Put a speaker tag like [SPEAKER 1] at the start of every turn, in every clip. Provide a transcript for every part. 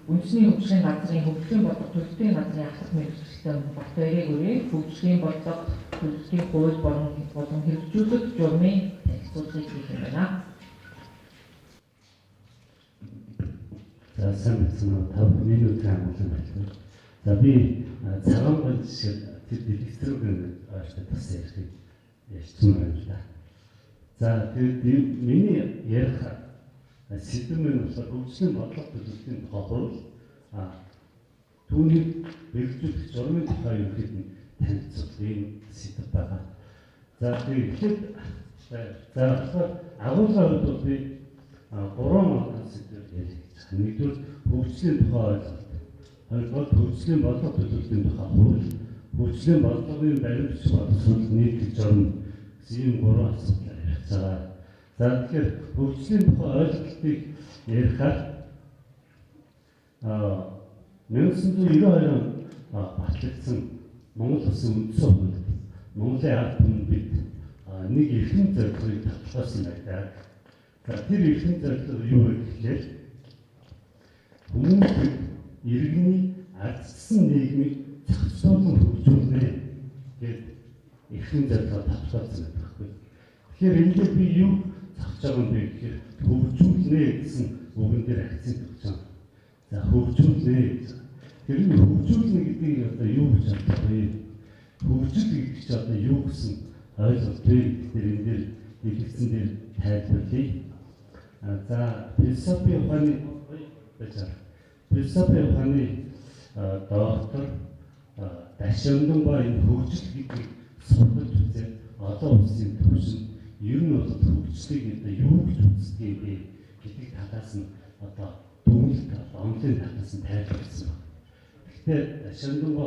[SPEAKER 1] үндэсний хөгжлийн газрын хөгжлийн бодлого төлөвлөлтийн газрын ахлах мэргэжлтэй болтой эрээгүүрийг хөгжлийн бодлого төлөвлөлтийн хууль болон хэрэгжүүлэх журмын танилцуулгыг хийх юм байна.
[SPEAKER 2] За сайн байна. Та бүхний өдрийн амгалан байна. За би цагаан гол шиг тэр электрогэн ааштай тас ярих ярьсан байна л да. За тэгээд миний ярих сэдв нь болохоор хөгжлийн бодлого төлөвлөлтийн тухай хууль түүнийг хэрэгжүүлэх журмын тухай ерөнхийд нь танилцуулгын сэдв байгаа. За тэгээд агуулгын хувьд би 3 онцгой сэдвээр ярих. Нэгдүгээр хөгжлийн тухай ойлголт. Хоёрдугаар хөгжлийн бодлого төлөвлөлтийн тухай хууль. Хөгжлийн бодлогын баримтч боловсрол нийтлэг журам гэсэн 3 асуудлаар ярих цагаа. За тэгэхээр хөгжлийн тухай ойлголтыг ярихаар 1992 онд батлагдсан Монгол Улсын үндсэн хууль Монголын ард түмэнд бид нэг эрхэм зорилгыг татгалзсан байдаг. За тэр эрхэм зорилго юу вэ гэхээр хүмүүсийг иргэний ардчсан нийгмийг зохицуулан хөгжүүлнэ гэдэг эрхэм зорилгоо татгалзсан байдаг байхгүй. Тэгэхээр энэ би юу зохицож байгаа юм бэ гэхээр хөгжүүлнэ гэсэн үгэн дээр акцент өгч байгаа. За хөгжүүлнэ гэсэн. Тэр нь хөгжүүлнэ гэдгийг одоо юу гэж бодох вэ? Хөгжил гэдэг чинь одоо юу гэсэн ойлголт вэ гэдгээр энэ дээр дэлгэцэн дээр тайлбарлая. За философийн ухааны доктор Дашамдан ба энэ хөгжил гэдгийг судалж үзээд олон улсын төвшөнд ер нь бол хөгжлийг одоо юу гэж үздэг вэ гэдэг талаас нь одоо дүгнэлт онлын талаас нь тайлбарласан байна. Гэхдээ Дашамдан ба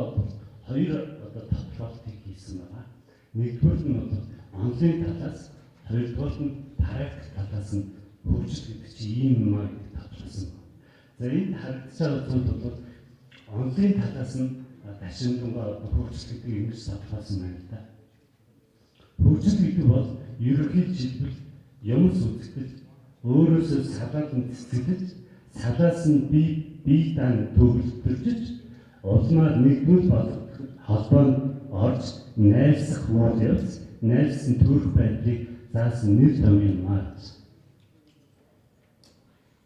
[SPEAKER 2] хоёр одоо тодорхойлтыг хийсэн байна. Нэгдүгээр нь бол онлын талаас, хоёрдугаар нь практик талаас нь хөгжил гэдэг чинь ийм юм аа гэж тодорхойлсон байна. За энэ харагдаж байгаа зүйл бол онлын талаас нь Дашамдангаа хөгжил гэдэг юм шиг тодорхойлсон байна л да. Хөгжил гэдэг бол ерөнхий жишээлбэл юмс үзэгдэл, өөрөөсөө салаалan цэцгэлж, салаас нь бие даан төгөлдрж, улмаар нэгдмэл болгох холбоонд орж найрсах мод явц, найрсан төрөх байдлыг заасан нэр томьёо маа.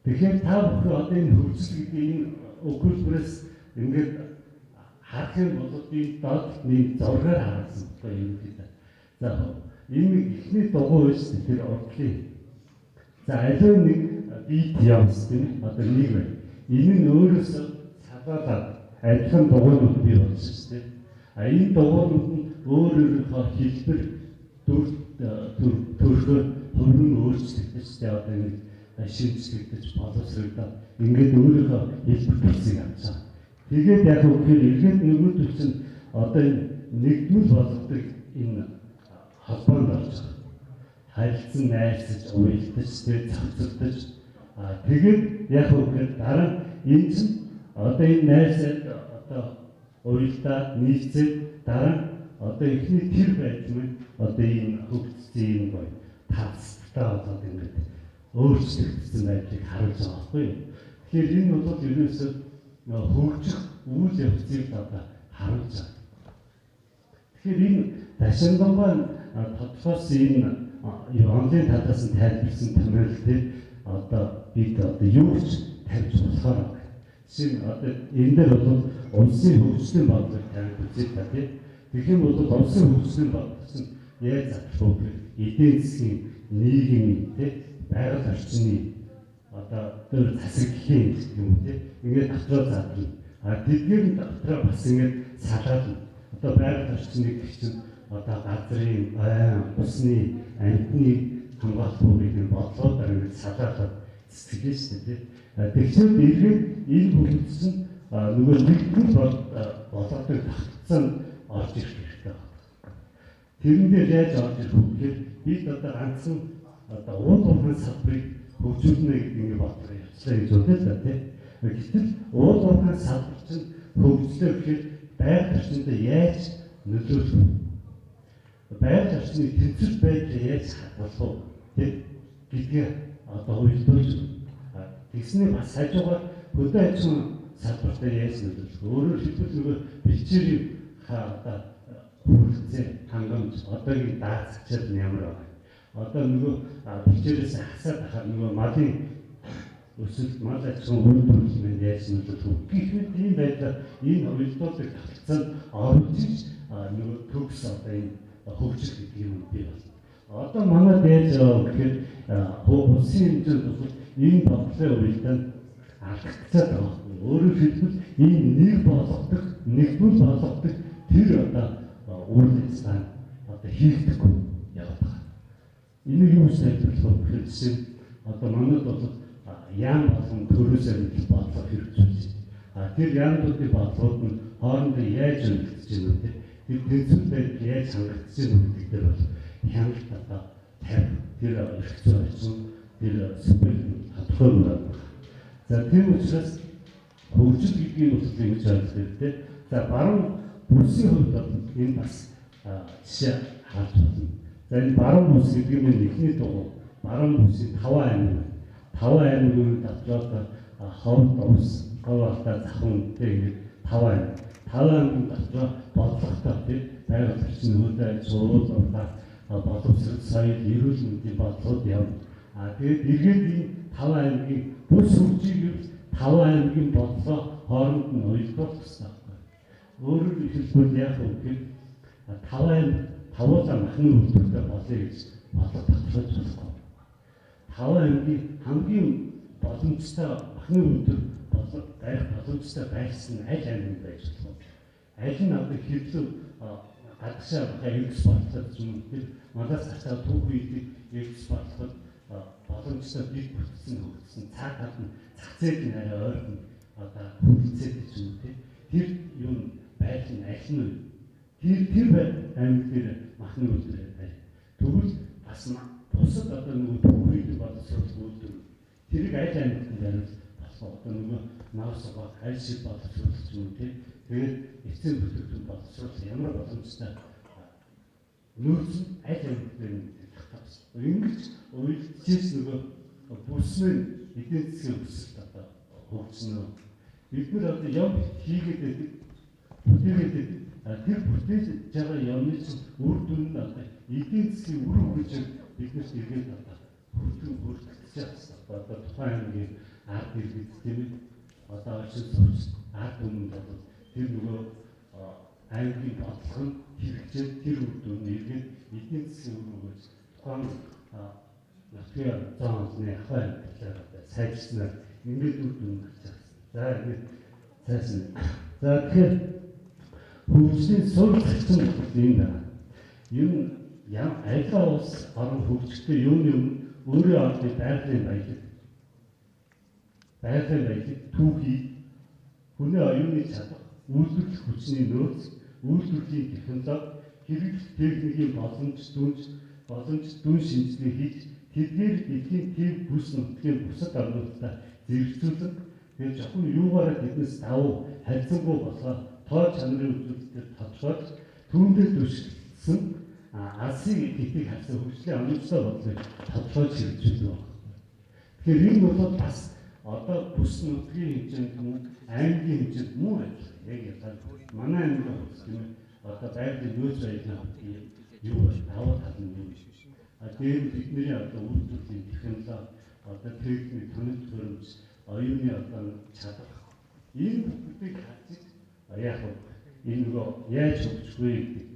[SPEAKER 2] Тэгэхээр та бүхэн одоо энэ хөгжил гэдэг энэ өгүүлбэрээс ингээд харах юм бол би доотлны зургаар харсан байна юм гэдэг. За энэ ихний дугуй биш тэр урдлын. За аливаа нэг бит явс тийм одоо нэг байна. Энэ нь өөрөөсөө салаалаад адилхан дугуйнууд бий болсон шүү дээ. Энэ дугуйнууд нь өөрөөрийнхөө хэлбэр төрхөөр хувирн өөрчлөгдөж дээ одоо нэг шинжлэгдэж боловсрогдоод ингээд өөрийнхөө хэлбэр төрсийг авчаа. Тэгээд яг үгээр эргээд нөгөөдөл чинь одоо энэ нэгдмэл болгодог энэ холбоонд орж байгаа. Харилцан найрсаж, уялдаж, зохицолдож тэгээд яг үгээр дараа энэ чинь одоо энэ найрсаад одоо уялдаад нийцээд дараа одоо ихний тэр байдал нь одоо энэ хөгжсөн юм гоё тавцтай болоод ингээд өөрчлөгдсөн байдлыг харуулж байгаа байхгүй юу. Тэгэхээр энэ бол ерөөсөө хөгжих үйл явцыг одоо харуулж байгаа. Тэгэхээр энэ Дашамдангаа тодорхойлсон энэ онлын талаас нь тайлбарсан томьёол дээр одоо бид одоо юу гэж тавьж болохоор байна. Жишээ нь одоо энэ дээр бол улсын хөгжлийн бодлогыг тавьж үзээ та тийм. Тэгэх юм бол улсын хөгжлийн бодлого нь яаж задлах вэ? Эдийн засгийн нийгмийн тийм байгаль орчны одоо төр засаглалын юм тийм ингээд дотроо задлана. Тэдгээр нь дотроо бас ингээд салаална. Одоо байгаль орчныг гихчин одоо газрын усны амьтны хамгаалах бүрийн бодлогоор ингээд салаалаад цэцгэлээ шүү дээ. Тэгэхээр эргээд энэ бүхэнд чинь нөгөө нэгдмэл болгодог тогтцоон орж ирэх хэрэгтэй байна. Тэрэн дээр яаж орж ирэх вэ гэхээр бид одоо ганцхан одоо уулуурхайн салбарыг хөгжүүлнэ гэдэг ингээд бодлого явуулсан гэж бодъё тийм. Гэтэл уулуурхайн салбар чинь хөгжлөө гэхээр байгаль орчинд яаж нөлөөлөх вэ? Байгаль орчны тэнцвэр байдлыг яаж хадгалах вэ гэдгээ одоо уйлдуулж тэгснээр бас хажуугаар хөдөө аж ахуйн салбартай яаж нөлөөлөх. Өөрөөр хэлбэл нөгөө бичээрийн одоо хүрэлцээ хангамж одоогийн даацчаад нь ямар байна. Одоо нөгөө бичээрээс хасаад ахаар нөгөө малын өсөлт мал аж ахуйн үйлдвэрлэлд яаж нөлөөлөх. Гэхэд ийм байдлаар энэ уялдуулалтыг тогтцоод оруулж нөгөө төгс одоо энэ хөгжил гэдэг юм бий болно. Одоо манай дээд гэхээр улсын хэмжээнд бол энэ бодлогын уялдаанд алдагдаад байгаа. Өөрөөр хэлбэл энэ нэг болгодог, нэгдмэл болгодог тэр одоо үйл ажиллагаа одоо хийгдэхгүй яваад байгаа. Энийг юу гэж тайлбарлах вэ гэхээр жишээ одоо манайд бол яам болон төрөөсөө нэг бодлого хэрэгжүүлж байна. Тэр яамдуудын бодлогууд нь хоорондоо яаж өргөдөж байна вэ? Тэр тэнцвэртэй яаж хангагдаж байна гэдэг дээр бол хяналт одоо тавь тэр хэрэгцээ орчин тэр супер тодорхой байна. За тийм учраас хөгжил гэдгийг бас ингэж ойлгох хэрэгтэй. За баруун бүсийн хувьд бол энэ бас жишээ харж байна. За энэ баруун бүс гэдэг нь эхний дугуй баруун бүсийн 5 аймаг. 5 аймагын дотроо ховд ус говьтай захын тэгээд 5 аймаг. 5 аймагын дотроо бодлоготой тийм байгаль орчин хөлөө зурвал урлаа боловсрол соёл эрүүл мэндийн бодлогод явна. Тэгээд эргээд энэ 5 аймагын бүс хөгжийг 5 аймагын бодлого хооронд нь уялдуулах хэрэгтэй. Өөрөөр хэлбэл яг үгээр 5 аймаг тавуулаа махны үйлдвэртэй болъё гэж бодлого тогтоож байна. 5 аймгийн хамгийн боломжтой махны үйлдвэр болох байх боломжтой байсан аль аймаг байж болох вэ? Аль нь одоо хэвлэл гадагшаа экспортлох юм тэр манаас хасаа түүх үйдийг экспортлоход боломжтой бий бүтсэн хөгжсөн цаад тал нь зах зээл нь арай ойрхон одоо хөгжсөн гэж юм тийм тэр юм байл нь аль нь тэр аймаг дээр махны үйлдвэр байна. Тэгвэл бас бусад одоо нөгөө түүх үйдэг боловсрол үйлдвэр тэрийг аль аймагт байвал бас одоо нөгөө наасаа аль шиг боловсрол юм тийм тэгээд эцсийн бүтээгдэхүүн боловсрол ямар боломжтой нөөц аль аймагт байна ингэж үйлдэлчээс нөгөө бүсмэн эдийн засгийн өсөлт одоо хөгжснө. Бид нар одоо юм хийгээд байдаг бүтээгээд тэр бүтээж байгаа юмны чинь үр дүн нь одоо эдийн засгийн үр хөгжил биднээс иргэд одоо хүртэж байгаа. Одоо тухайн аймгийн ард иргэд тийм ээ одоо очиж сурч ард өмнө бол тэр нөгөө аймгийн бодлого нь хэрэгжээд тэр үр дүн иргэд эдийн засгийн үр хөгжил тухайн нутгийн зам онцны ахын талаар сайжирснаар ингээд үр дүн гарч байгаа. За ингээд цаасан. За тэгэхээр хөгжлийн суурь зохицон юм байна. Юм айлгаа улс орон хөгжөлтэй юуны өөрөө орны байгалийн баялаг түүхий хүний оюуны чадвар үйлдвэрлэх хүчний нөөц үйлдвэрлэлийн технологи хэрэглэх техникийн боломж дүн шинжилгээ хийж тэдгээр дэлхийн төв бүс нутгийн бусад орнуудтай зэрэгцүүлэн тэгээд зөвхөн юугаараа тэднээс давуу харьцангуй болохоор тоо чанарын үзүүлэлтээр тодорхойлж түүндээ түшигдсэн алсын гэдгийг харсан хөгжлийн амжилттай бодлыг тодорхойлж хэрэгжүүлдэг байна. Тэгэхээр энэ бол бас одоо бүс нутгийн хэмжээнд мөн аймгийн хэмжээнд муу адилхан. Яг ялгаа манай аймгийн хувьд тийм ээ одоо байгалийн нөөц баялагын юу даваа тал нь юм биш. Тэр бидний одоо үйлдвэрлэлийн технологи одоо техник тоног төхөөрөмж оюуны одоо чадвар энэ бүгдийг харж яг энэ нөгөө яаж хөгжих вэ гэдэг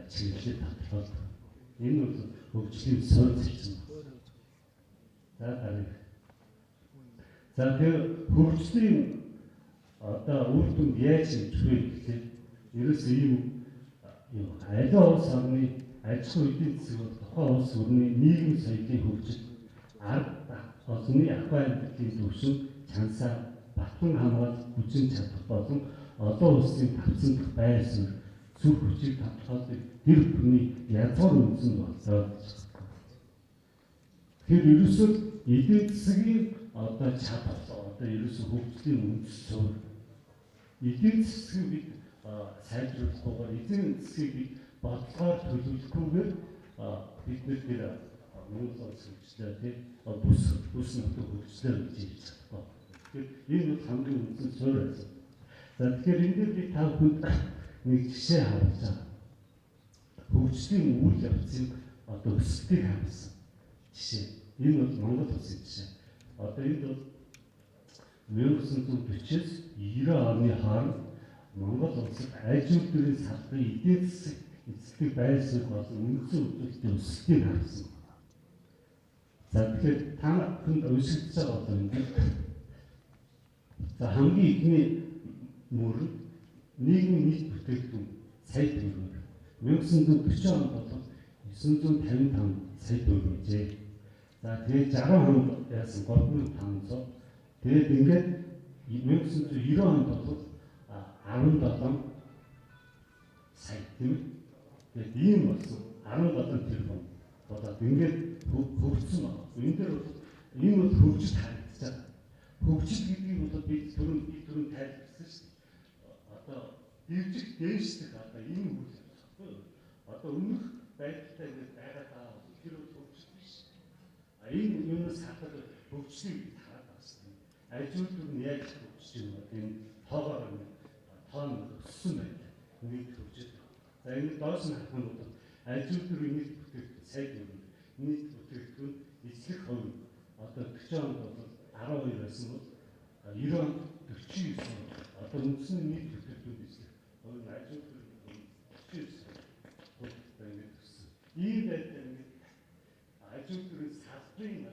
[SPEAKER 2] чиглэлээр тодорхойлдог. Энэ бол хөгжлийн суурь зохицон. За дараагийн. За тэр хөгжлийн одоо үр дүнд яаж хөгжих вэ гэхээр ерөөсөө ийм аливаа улс орны аж ахуй эдийн засаг тухайн улс орны нийгэм соёлын хөгжил ард олонний ахуй амьдралын төвшин чансаа батлан хамгаалах хүчин чадах болон олон улсын тавцан дах байр суурь зүг хүчийг тодорхойлдог тэр бүхний язгуур үндсэн болцоо. Тэгэхээр ерөөсөө эдийн засгийн одоо чадвар одоо ерөөсөө хөгжлийн үндэс суурь эдийн засгийг бид сайжруулахгүйгээр эдийн засгийг бид бодлогоор төлөвлөхгүйгээр бид тэр Монгол улс хөгжлөө тийм бүс нутгийн хөгжлөө гэж хэлж чадахгүй. Тэгэхээр энэ бол хамгийн үндсэн суурь байсан. За тэгэхээр энэ дээр би та бүхэнд нэг жишээ харуулж байгаа. Хөгжлийн үйл явцын одоо өсөлтийг харуулсан жишээ. Энэ бол Монгол улсын жишээ. Одоо энэ бол 1940-с 90 оны хооронд Монгол улсад аж үйлдвэрийн салбарын эдийн засаг эзлэх байр суурь болон үндсэн үзүүлэлтийн өсөлтийг харуулсан. За тэгэхээр та бүхэнд уншигдж байгаа бол энэ. За хамгийн ихний мөрөнд нийгмийн нийт бүтээгдэхүүн сая төгрөг. 1940 онд бол 955 сая төгрөгжээ. За тэгээд 60 онд яасан 3500. Тэгээд ингээд 1990 онд бол 17 сая тийм. Тэгээд ийм болсон 17 тэрбум болоод ингээд хөгжсөн байна. Энэ дээр энэ бол хөгжиж харагдаж байгаа. Хөгжил гэдгийг бол бид түрүүн тайлбарласан шүү дээ. Одоо дэржих дээшлэх одоо энэ үйл явдал. Одоо өмнөх байдалтай ингээд байгаа тэр бол хөгжил биш. Энэ юунаас хатар хөгжлийг хараад байна шүү дээ. Аж үйлдвэр нь яаж хөгжиж байгаа энэ тоогоор тоон өссөн байна. Нэг хөгжиж байна. За энэ доош нь харах юм бол аж үйлдвэрийн нийт бүтээгдэхүүн сая төгрөг. Нийт бүтээгдэхүүн эзлэх хувь одоо 40 онд бол 12 байсан бол 90 онд 49. Одоо үндсэн нийт бүтээгдэхүүн эзлэх хувь аж үйлдвэрийн 49. Бүгдээ ингэж өссөн. Ийм байдлаар ингэж аж үйлдвэрийн салбарын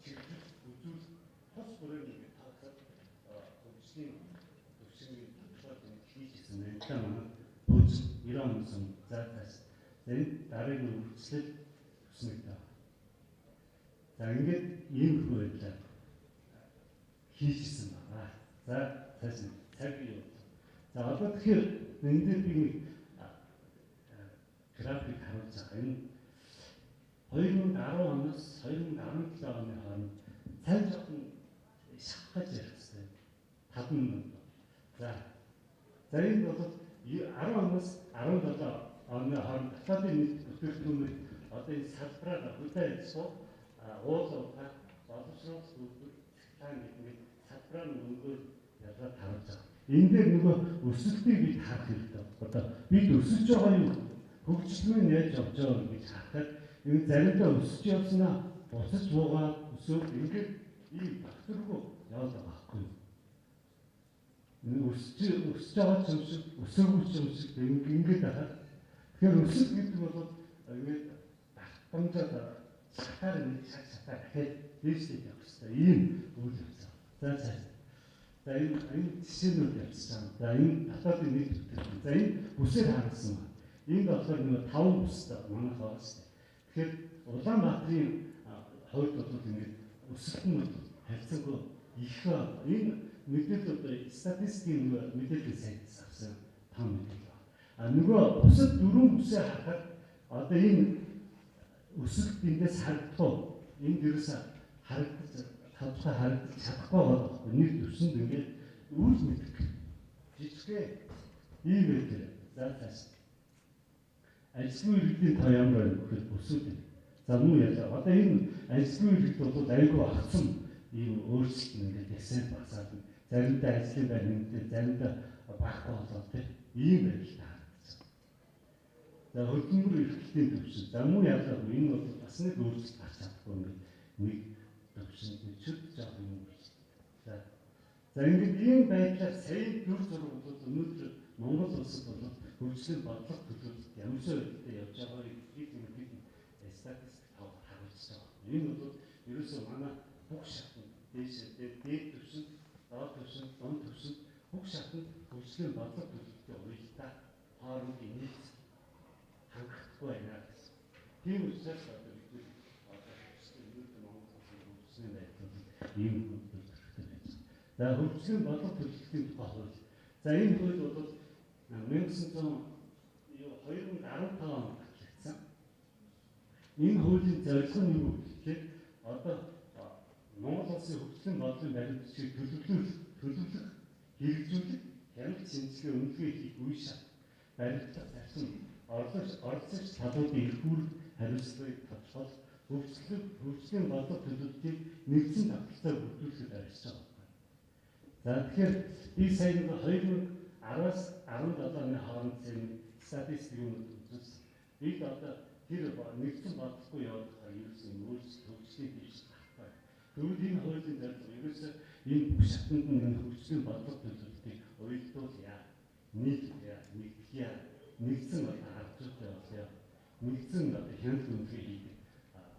[SPEAKER 2] чиглэл үзүүл тус бүрээр ингэ таахад хөгжлийн төвшингийн тодорхойлолт хийжсэн байна. Та манай бүж 90 оноос заатаас энэ дараагийн үргэлжлэл төснөгдөө. За ингээд иймэрхүү байдлаар хийжсэн байна. За цааш цаг юу. За одоо тэгэхээр энэ дээр би нэг график харуулж байгаа. Энэ 2010 оноос 2017 оны хооронд цааш жоохон шахаж ярих хэрэгтэй. 5 минут. За энэ бол 10 оноос 17 оны хооронд дотоодын нийт бүтээгдэхүүн одоо энэ салбараар хөдөө аж ахуй уул уурхай боловсрол үйлдвэр цахилгаан гэдэг салбараар өнгөөр ялгаад харуулж байгаа. Энэ дээр нөгөө өсөлтийг бид харах хэрэгтэй. Одоо бид өсөж байгаа юм хөгжлөмөн яаж явж байгаа гэж харахад энэ заримдаа өсөж явснаа буцаж буугаад өсөв ингээд ийм багтургүй яваад байгаа байхгүй юу? Энэ өсөж байгаа юм шиг өсөөгүй юм шиг ингээд байгаа. Тэгэхээр өсөлт гэдэг бол ингээд багтамжаад шатаар нэг шатаар дахиад дээшлээд явах хэрэгтэй. Ийм үйл явц. За энэ жишээнүүд явсан. За энэ дотоодын нийт бүтээгдэхүүн. За энэ бүсээр харуулсан байна. Энэ болохоор нэг 5 бүстэй манайх байгаа шүү дээ. Тэгэхээр Улаанбаатарын хувьд бол ингээд өсөлт нь харьцангуй их энэ мэдээлэл одоо статистикийн мэдээлэл сайтаас авсан 5 мэдээлэл байна. Нөгөө бусад 4 бүсээ харахад одоо энэ өсөлт эндээс харагдах. Энд ерөөсө харагдаж чадахгүй байгаа. Нэг төвшөнд ингээд үйл мэдэх жижигхэн ийм байдаг. За цааш. Ажлын иргэдийн тоо ямар байна гэхэд өсөж байна. За муу яа. Одоо энэ ажлын иргэд бол айгүй агцсан ийм өөрчлөлт ингээд ясаар багасаад заримдаа ажлын байр нэмэгдээ заримдаа багах болоод тийм ийм байдал таарсан. За хөдөлмөр эрхлэлтийн төвшин. За муу яа. Энэ бол бас нэг өөрчлөлт гарч чадахгүй нэг төвшин чөт жаа юм биш. За ингээд ийм байдлаар сая 4 зураг бол өнөөдөр Монгол улсад бол хөгжлийн бодлого төлөвлөлт ямарчаа байдлаар явж байгааг бид статистик харуулж байгаа. Энэ бол ерөөсөө манай бүх шатнд дээд төвшин, доод төвшин, дунд төвшин бүх шатнд хөгжлийн бодлого төлөвлөлтийн уялдаа хоорондын нийт хангахгүй байна гэсэн. Тийм учраас одоо бид ийм хөгжлийн байна. За хөгжлийн бодлого төлөвлөлтийн тухай хууль. За энэ хууль бол 2015 онд батлагдсан. Энэ хуулийн зорилго нь юу гэхээр одоо Монгол улсын хөгжлийн бодлогын баримтчийг төлөвлөх, хэрэгжүүлэх, хяналт шинжилгээ үнэлгээ хийх үе шат баримтлах зарчим оролцогч талуудын эрх үүрэг хариуцлагыг тодорхойлох хөгжлийн бодлого төлөвлөлтийг нэгдсэн тогтолцоор бүрдүүлэхэд арилж байгаа. За тэгэхээр би сая нэг 2010-аас 17 оны хооронд статистикийг үзсэн. Бид одоо тэр нэгдсэн бодлого явуулахаар ерөөсөн хөгжлийн дэвш багтаа. Тэгвэл энэ хуулийн зорилго ерөөсөө энэ бүх шатнд нэг хөгжлийн бодлого төлөвлөлтийг уялдуулъя. Нийлүүлъя, нэгтгэе, нэгдсэн аргачлалтай болъё. Нэгдсэн хяналт үнэлгээ хийдэг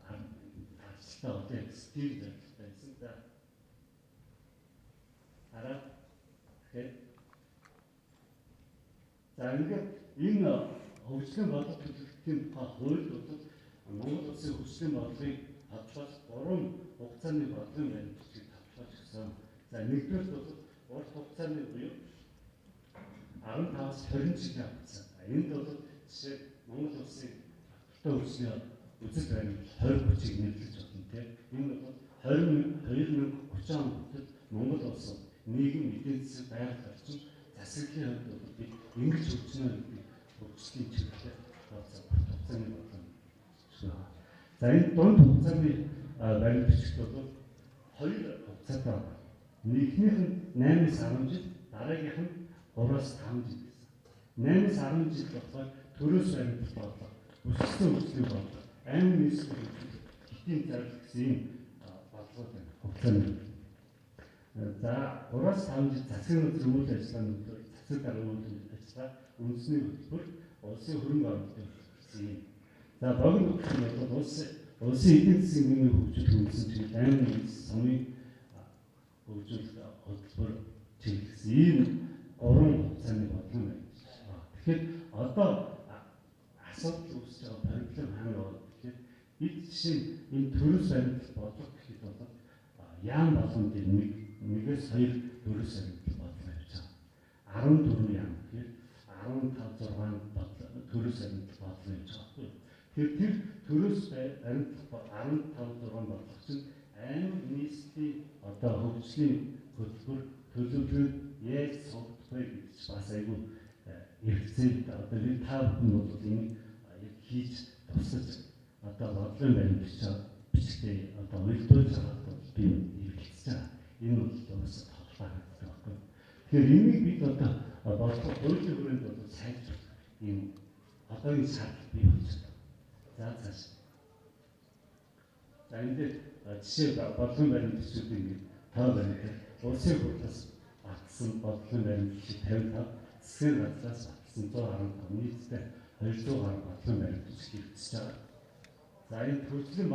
[SPEAKER 2] аргачлалтай болъё гэсэн тийм зорилготой байсан. За хараа тэгэхээр за ингээд энэ хөгжлийн бодлого төлөвлөлтийн тухай хууль бол Монгол Улсын хөгжлийн бодлогыг хадгалж 3 хугацааны бодлогын баримтчийг тавьж өгсөн. За нэгдүгээр бол урт хугацааны буюу 15-аас 20 жилийн хугацаа. Энд бол жишээ Монгол Улсын хөгжлийн үзэл баримт 2030-ыг нэрлэж болно тийм. Энэ бол 2030 он хүртэл Монгол улс нийгэм эдийн засаг байгаль орчин засаглалын хувьд бол бид ингэж хөгжнө гэдэг хөгжлийн чиглэлээр хугацааны бодлого. За энэ дунд хугацааны баримтчид бол 2 хугацаатай байна. Нэгнийх нь 8-аас 10 жил, дараагийнх нь 3-аас 5 жил гэсэн. 8-аас 10 жил болохоор төрөөс баримт бодлого, өсөлтсөн хөгжлийн бодлого, аймаг нийслэлийн хэтийн зорилго гэсэн ийм бодлогод байна. Хугацааны. За 3-аас 5 жил засгийн газрын үйл ажиллагааны өдөр засаг даргын үйл ажиллагаа үндэсний хөтөлбөр улсын хөрөнгө оруулалтын гэсэн юм. За богино хөгжил бол улсын эдийн засгийн нэмийн хөгжил хүнсэн чиглэл аймаг нийслэлийн сумын хөгжил хөтөлбөр чиглэл ийм 3 хугацааны бодлого байна. Тэгэхээр одоо асуудал үүсэж байгаа проблем хаана байна гэхээр бид жишээ энэ төрөөс баримт бодлого гэхэд бол яам болгонд нэгээс 2 төрөөс баримт бодлого явж байгаа. 14 яам гэхээр 15 6 төрөөс баримт бодлого явж байгаа. Тэр төрөөс баримт 15 6 бодлого чинь аймаг нийслэлийн одоо хөгжлийн хөтөлбөр төлөвлөлт яаж сонгох вэ гэж бас айгүй хэрэгцээ одоо бид та бүхэн бол энийг хийж тусаж одоо бодлогын баримтч бичгтээ одоо уялдуулж байгаа бол би хэрэгцэж байгаа. Энэ бол бас тодорхой хэрэгтэй байна. Тэгэхээр энийг бид одоо бодлого хуулийн хүрээнд бол сайжруулах юм одоогийн шаардлага бий болж байна. За цааш. За энэ жишээ бодлогын баримтчдын ингэ тоо баримт улсын хурлаас батсан бодлогын баримтч 55, засгийн газраас батсан 115, нийтдээ 200 гаруй бодлогын баримтч хэрэгжиж байгаа. За энэ хөгжлийн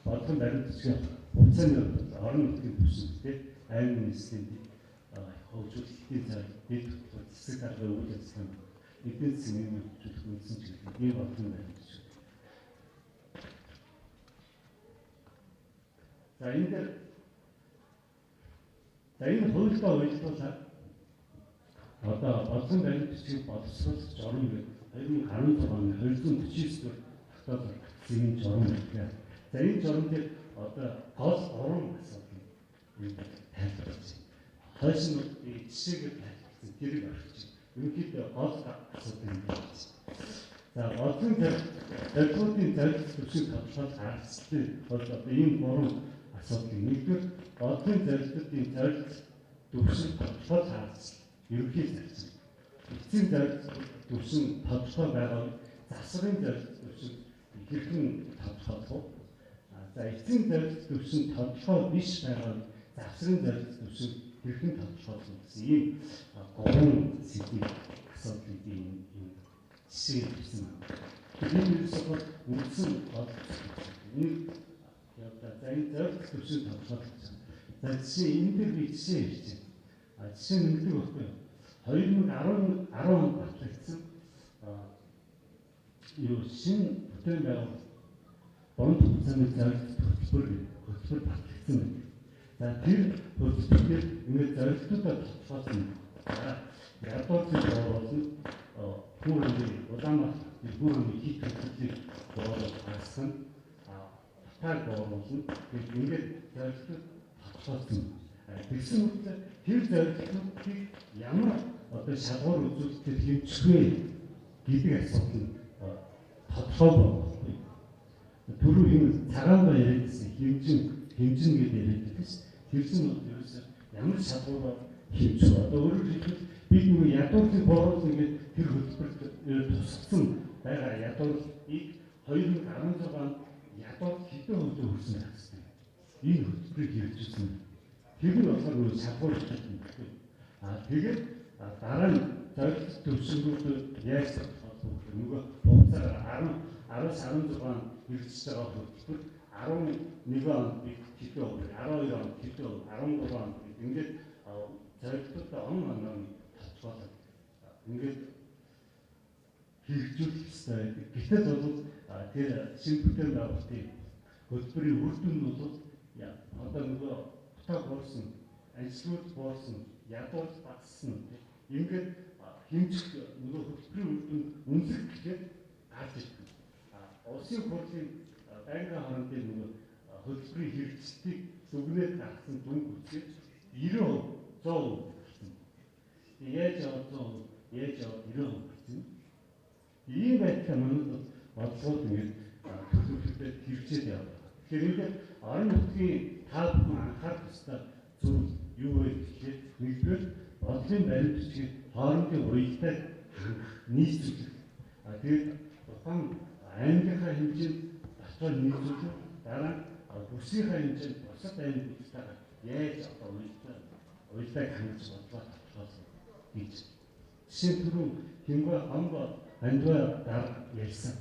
[SPEAKER 2] бодлогын баримтчгийн хугацааны орон нутгийн түвшинтэй аймаг нийслэлийн хөгжүүлэлтийн дэд засаг даргын үйл ажиллагааны эдийн засгийн нэмийн хөгжүүлэлт үндэсний чиглэл ийм бодлогын баримтч. За энэ хуультай уялдуулаад одоо бодлогын баримтчийг боловсруулах журам гэдэг 2016 оны 249 дэх тогтоолоор батсан журам байдаг. За энэ журам дээр одоо гол 3 асуудал тайлбарлаж байна. Хойш нь жишээгээр тайлбарласан тэрийг орчиж. Ерөнхийдөө гол асуудал юм байна. За бодлогын зорилгын зорилт төвшин тодорхойлох аргачлалын бол одоо ийм 3 асуудал. Нэгдүгээр бодлогын зорилтын зорилт төвшин тодорхойлох аргачлал. Ерөнхий зарчим. Эцсийн зорилт төвшин тодорхой байгаа засварын зорилт төвшин хэрхэн тодорхойлох вэ? За эцсийн зорилт төвшин тодорхой биш байгаа засварын зорилт төвшин хэрхэн тодорхойлох гэсэн ийм 3 сэдвийн асуудлыг ийм жишээ хийсэн байна. Тэгэхээр ерөөсөө үндсэн бодлого. Нэг явдаа за энэ зорилт төвшин тодорхойлох. За жишээ энэ дээр би жишээ хэлж байна. Жишээ нэгдэг байхгүй юу? 2010 онд батлагдсан шинэ бүтээн байгуулалт бонд хугацааны зорилт хөтөлбөр батлагдсан байна. За тэр хөтөлбөрөөр ингээд зорилтуудаа тодорхойлсон. Ядуурлыг боруулна, хүн амын Улаанбаатар хүн амын хит хөтөлбөрийг боруулах гарсан, баталгааг боруулна. Ингээд зорилтууд тодорхойлсон. Тэгсэн үедээ тэр зорилтуудыг ямар одоо шалгуур үзүүлэлтээр хэмжих вэ гэдэг асуудал тодорхой болохгүй. Түрүү энэ цагаан баярын хэмжин гэдэг яриад байсан. Тэр чинь ерөөсөө ямар шалгуур хэмжээ. Одоо өөрөөр хэлбэл бид нэг ядуурлын боолд ингээд тэр хөтөлбөрт тусгсан байгаа ядуурлыг 2016 онд ядуур хэдэн хувьд хүрсэн гэсэн. Энэ хөтөлбөрийг хэрэгжүүлсэн. Тэр нь болохоор нөгөө шалгуур хэлсэн. Тэгээд дараа нь зорилт төвшнгүүд яаж холбох вэ? Нөгөө хугацаар 10-16 он хэрэгжиж байгаа хөтөлбөр 11 онд бид хэдэн хувь, 12 онд хэдэн хувь, 13 онд ингээд зорилттой он тодтолцоод ингээд хэрэгжүүлэх ёстой байдаг. Гэтэл бол тэр шинэ бүтээн байгуулалтын хөтөлбөрийн үр дүн бол одоо нөгөө утаа буурсан, ажлууд буурсан, ядуур багассан ингээд хэмжих нөгөө хөтөлбөрийн үр дүн үнэлэх гэхэд гарч ирдэг. Улсын хурлын байнгын хоорондын нөгөө хөтөлбөрийн хэрэгжилтийг дүгнээд гаргасан дүн хүчээр 90%, 100% гэсэн. Яаж яваад 100%, яаж яваад 90% гэсэн. Ийм байдлаар манайд бодлогод ингээд төлөвлөлтөд хэрэгжээд явдаг. Тэгэхээр ингээд орон нутгийн тав анхаарах ёстой зүйл юу вэ гэхээр нэгдүгээр бодлогын баримт бичгийг хоорондын уялдаа хангах, нийцүүлэх. Тэгээд тухайн аймгийнхаа хэмжээнд дотоод нийцүүлэх, дараа бүсийнхаа хэмжээнд бусад аймагуудтайгаа яаж одоо уялдааг хангаж бодлого тодорхойлох гэж. Жишээ нь түрүү Хэмбэ Хонго андваа дарга ярьсан.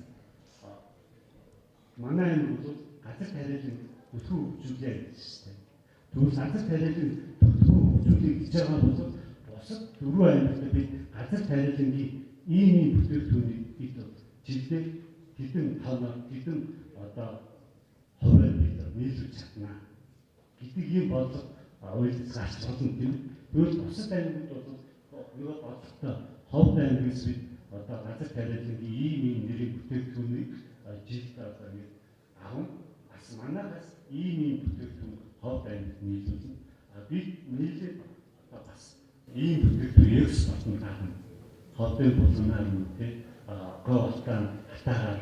[SPEAKER 2] Манай аймаг бол газар тариалан бүтгэн хөгжүүлээ гэж байна. Тэгвэл газар тариалан бүтгэн хөгжүүлэх гэж байгаа бол бусад дөрвөн аймагт бид газар тариалангийн ийм бүтээгдэхүүнийг бид жилдээ хэдэн тоног, хэдэн одоо хувиар бид нийлүүлж чадна гэдэг ийм бодлого уйлдаж гарч болно тийм. Тэгвэл бусад аймагуд бол нөгөө бодлоготой ховд аймагс бид одоо газар тариалангийн ийм нэрийн бүтээгдэхүүнийг жилд одоо нэг 10 бас манайхаас ийм бүтээгдэхүүн ховд аймагт нийлүүлнэ. Бид нийлээд одоо бас ийм бүтээгдэхүүн экспортын гарна. Ховдын буланаар нүтэй говтан хатаагаар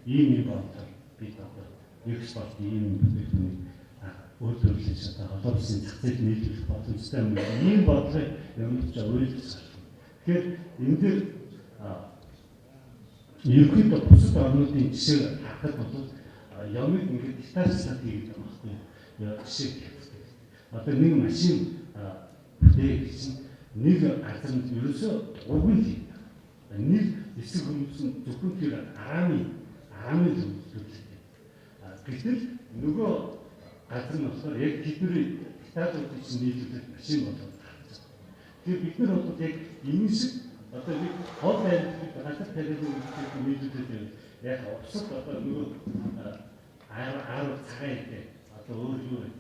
[SPEAKER 2] ийм бодлоо бид одоо экспорт ийм бүтээгдэхүүнийг өөрчлөлтөж одоо олон улсын зах зээлд нийлүүлэх боломжтой юм. Ийм бодлогыг өмнөж өөрчлөж. Тэгэхээр энэ дээр ерөнхийдөө бусад орнуудын жишээ харахад бол ямиг ингээд детальчлаад хийгээд байгаа байхгүй юу? Жишээ хэрэгтэй. Одоо нэг машин бүтээсэн нэг газар нь ерөөсөө уган хийх. Нэг хэсэг хүмүүс нь зөвхөн тэр арамын төлөвлөлттэй. Гэтэл нөгөө газар нь болохоор яг тэдний детальуудыг чинь нийлүүлэх машин болоод гарсан. Тэгэхээр бид нар бол яг энэ шиг одоо нэг хол аймагт газар тариалан үйлчлэх нийлүүлээд яг бусад одоо нөгөө аар цагаан одоо өөр юу вэ?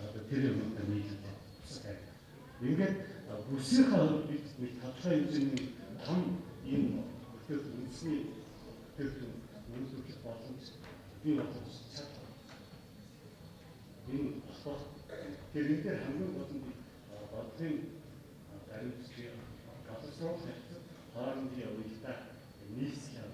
[SPEAKER 2] Одоо тэр юмтай нийлүүлээд бусад аймаг. Ингээд бүсийнхаа хувьд бид тодорхой хэмжээний том ийм үндэсний бүтээгдэхүүн үйлдвэрлэх боломж бий болох чадвар. Энэ болох. Тэр энэ дээр хамгийн гол нь бодлогын баримт бичиг боловсруулах хоорондын уялдаа нийслэл